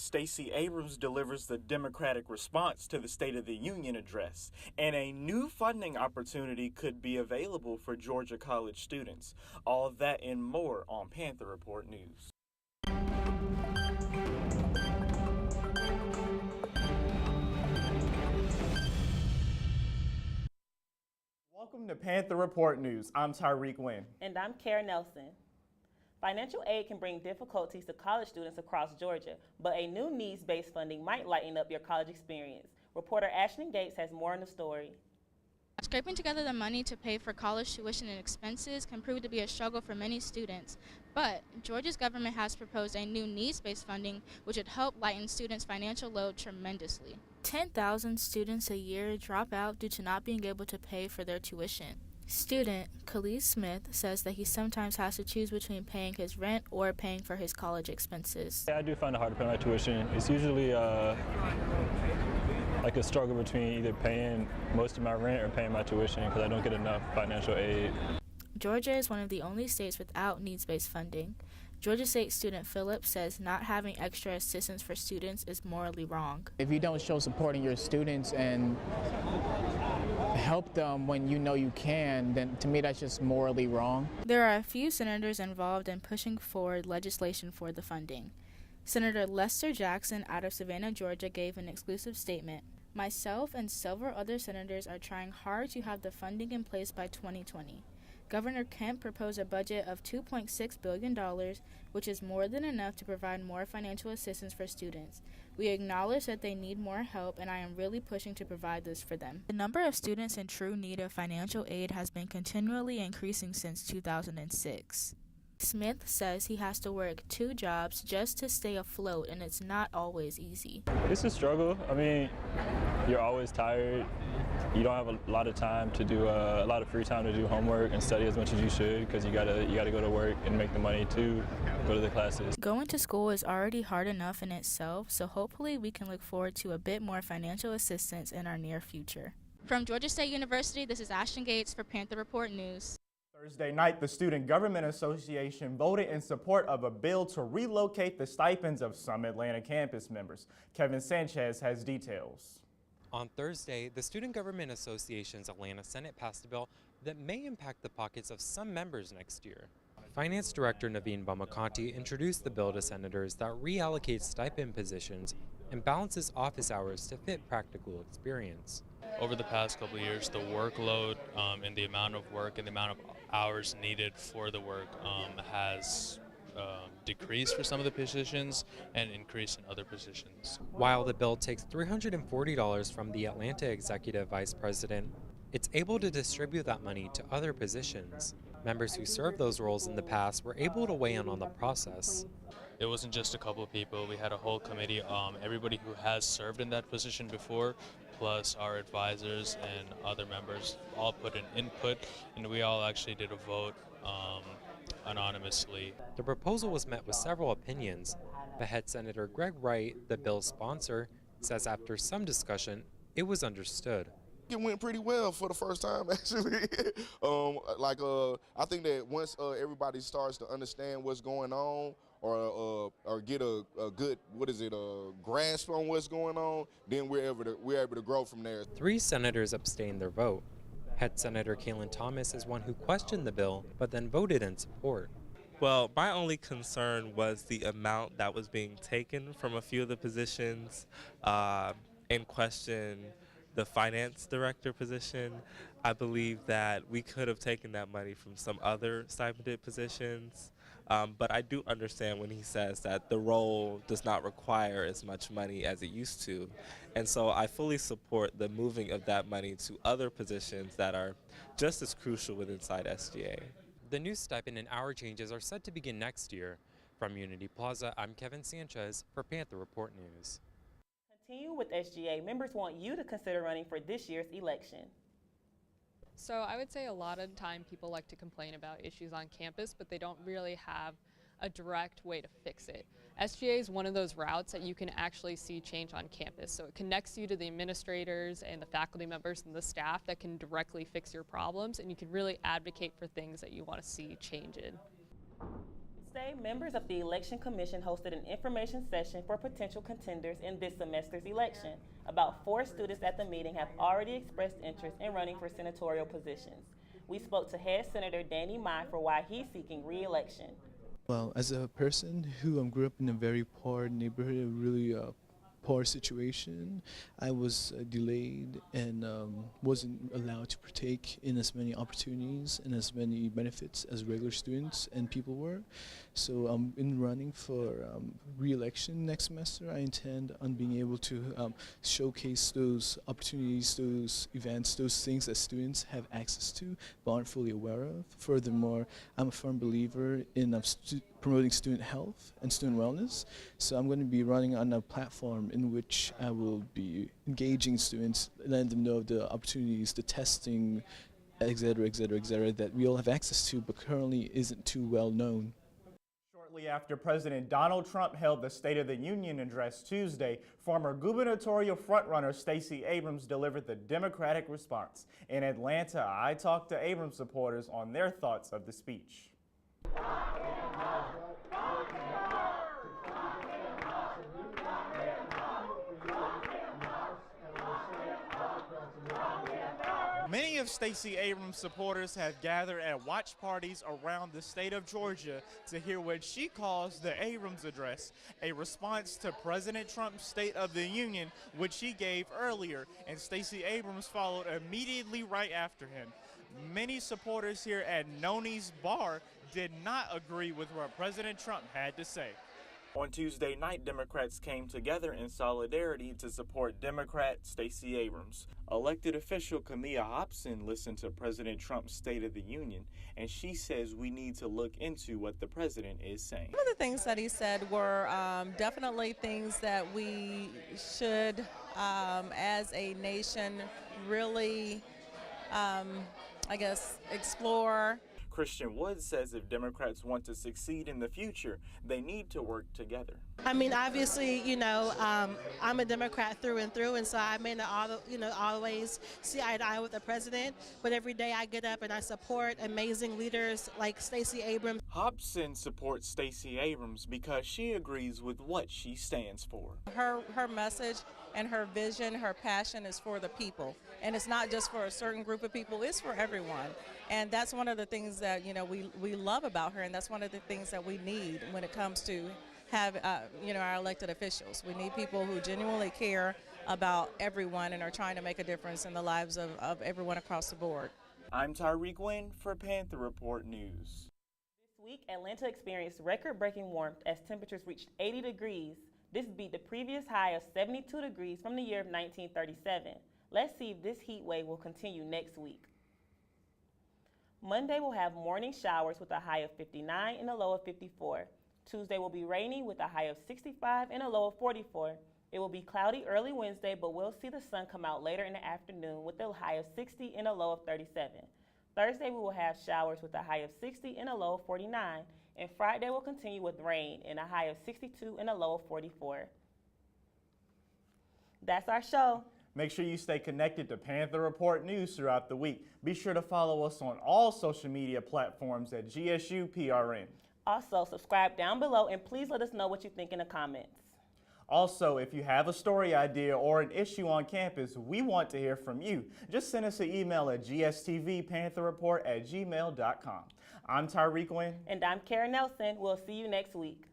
Stacey Abrams delivers the Democratic response to the State of the Union address, and a new funding opportunity could be available for Georgia college students. All of that and more on Panther Report News. Welcome to Panther Report News. I'm Tyrik Wynn. And I'm Kern Nelson. Financial aid can bring difficulties to college students across Georgia, but a new needs-based funding might lighten up your college experience. Reporter Ashton Gates has more on the story. Scraping together the money to pay for college tuition and expenses can prove to be a struggle for many students, but Georgia's government has proposed a new needs-based funding which would help lighten students' financial load tremendously. 10,000 students a year drop out due to not being able to pay for their tuition. Student Kayla Smith says that he sometimes has to choose between paying his rent or paying for his college expenses. Yeah, I do find it hard to pay my tuition. It's usually like a struggle between either paying most of my rent or paying my tuition because I don't get enough financial aid. Georgia is one of the only states without needs-based funding. Georgia State student Philip says not having extra assistance for students is morally wrong. If you don't show support in your students and help them when you know you can, then to me that's just morally wrong. There are a few senators involved in pushing forward legislation for the funding. Senator Lester Jackson out of Savannah, Georgia gave an exclusive statement. Myself and several other senators are trying hard to have the funding in place by 2020. Governor Kemp proposed a budget of $2.6 billion, which is more than enough to provide more financial assistance for students. We acknowledge that they need more help, and I am really pushing to provide this for them. The number of students in true need of financial aid has been continually increasing since 2006. Smith says he has to work 2 jobs just to stay afloat, and it's not always easy. It's a struggle. I mean, you're always tired. You don't have a lot of time to do a lot of free time to do homework and study as much as you should because you gotta go to work and make the money to go to the classes. Going to school is already hard enough in itself, so hopefully we can look forward to a bit more financial assistance in our near future. From Georgia State University, this is Ashton Gates for Panther Report News. Thursday night, the Student Government Association voted in support of a bill to relocate the stipends of some Atlanta campus members. Kevin Sanchez has details. On Thursday, the Student Government Association's Atlanta Senate passed a bill that may impact the pockets of some members next year. Finance Director Naveen Bhamakanti introduced the bill to senators that reallocates stipend positions and balances office hours to fit practical experience. Over the past couple of years, the workload and the amount of work and the amount of hours needed for the work has decreased for some of the positions and increased in other positions. While the bill takes $340 from the Atlanta Executive Vice President, it's able to distribute that money to other positions. Members who served those roles in the past were able to weigh in on the process. It wasn't just a couple of people. We had a whole committee, everybody who has served in that position before, plus our advisors and other members all put in input, and we all actually did a vote anonymously. The proposal was met with several opinions, but Head Senator Greg Wright, the bill's sponsor, says after some discussion, it was understood. It went pretty well for the first time, actually. I think that once everybody starts to understand what's going on or get a good, grasp on what's going on, then we're able to grow from there. 3 senators abstained their vote. Head Senator Kayla Thomas is one who questioned the bill, but then voted in support. Well, my only concern was the amount that was being taken from a few of the positions in question. The finance director position, I believe that we could have taken that money from some other stipended positions, but I do understand when he says that the role does not require as much money as it used to, and so I fully support the moving of that money to other positions that are just as crucial within SGA. The new stipend and hour changes are set to begin next year. From Unity Plaza, I'm Kevin Sanchez for Panther Report News. Continue with SGA. Members want you to consider running for this year's election. So I would say a lot of the time people like to complain about issues on campus, but they don't really have a direct way to fix it. SGA is one of those routes that you can actually see change on campus. So it connects you to the administrators and the faculty members and the staff that can directly fix your problems, and you can really advocate for things that you want to see change in. Stay Tuesday, members of the Election Commission hosted an information session for potential contenders in this semester's election. About 4 students at the meeting have already expressed interest in running for senatorial positions. We spoke to head Senator Danny Mai for why he's seeking re-election. Well, as a person who grew up in a very poor neighborhood, a really poor situation, I was delayed and wasn't allowed to partake in as many opportunities and as many benefits as regular students and people were. So in running for re-election next semester, I intend on being able to showcase those opportunities, those events, those things that students have access to but aren't fully aware of. Furthermore, I'm a firm believer in promoting student health and student wellness, so I'm going to be running on a platform in which I will be engaging students, letting them know the opportunities, the testing, et cetera, that we all have access to but currently isn't too well known. Shortly after President Donald Trump held the State of the Union address Tuesday, former gubernatorial frontrunner Stacey Abrams delivered the Democratic response. In Atlanta, I talked to Abrams supporters on their thoughts of the speech. Many of Stacey Abrams' supporters have gathered at watch parties around the state of Georgia to hear what she calls the Abrams Address, a response to President Trump's State of the Union, which he gave earlier, and Stacey Abrams followed immediately right after him. Many supporters here at Noni's Bar did not agree with what President Trump had to say. On Tuesday night, Democrats came together in solidarity to support Democrat Stacey Abrams. Elected official Camilla Hobson listened to President Trump's State of the Union, and she says we need to look into what the president is saying. Some of the things that he said were definitely things that we should, as a nation, really, explore. Christian Woods says if Democrats want to succeed in the future, they need to work together. I mean, obviously, I'm a Democrat through and through, and so I may not always see eye to eye with the president, but every day I get up and I support amazing leaders like Stacey Abrams. Hobson supports Stacey Abrams because she agrees with what she stands for. Her message and her vision, her passion is for the people. And it's not just for a certain group of people, it's for everyone. And that's one of the things that, we love about her, and that's one of the things that we need when it comes to have, our elected officials. We need people who genuinely care about everyone and are trying to make a difference in the lives of everyone across the board. I'm Tyrik Wynn for Panther Report News. This week, Atlanta experienced record-breaking warmth as temperatures reached 80 degrees. This beat the previous high of 72 degrees from the year of 1937. Let's see if this heat wave will continue next week. Monday will have morning showers with a high of 59 and a low of 54. Tuesday will be rainy with a high of 65 and a low of 44. It will be cloudy early Wednesday, but we'll see the sun come out later in the afternoon with a high of 60 and a low of 37. Thursday we will have showers with a high of 60 and a low of 49. And Friday will continue with rain and a high of 62 and a low of 44. That's our show. Make sure you stay connected to Panther Report News throughout the week. Be sure to follow us on all social media platforms at GSU PRN. Also, subscribe down below and please let us know what you think in the comments. Also, if you have a story idea or an issue on campus, we want to hear from you. Just send us an email at gstvpantherreport@gmail.com. I'm Tyrik Wynn. And I'm Karen Nelson. We'll see you next week.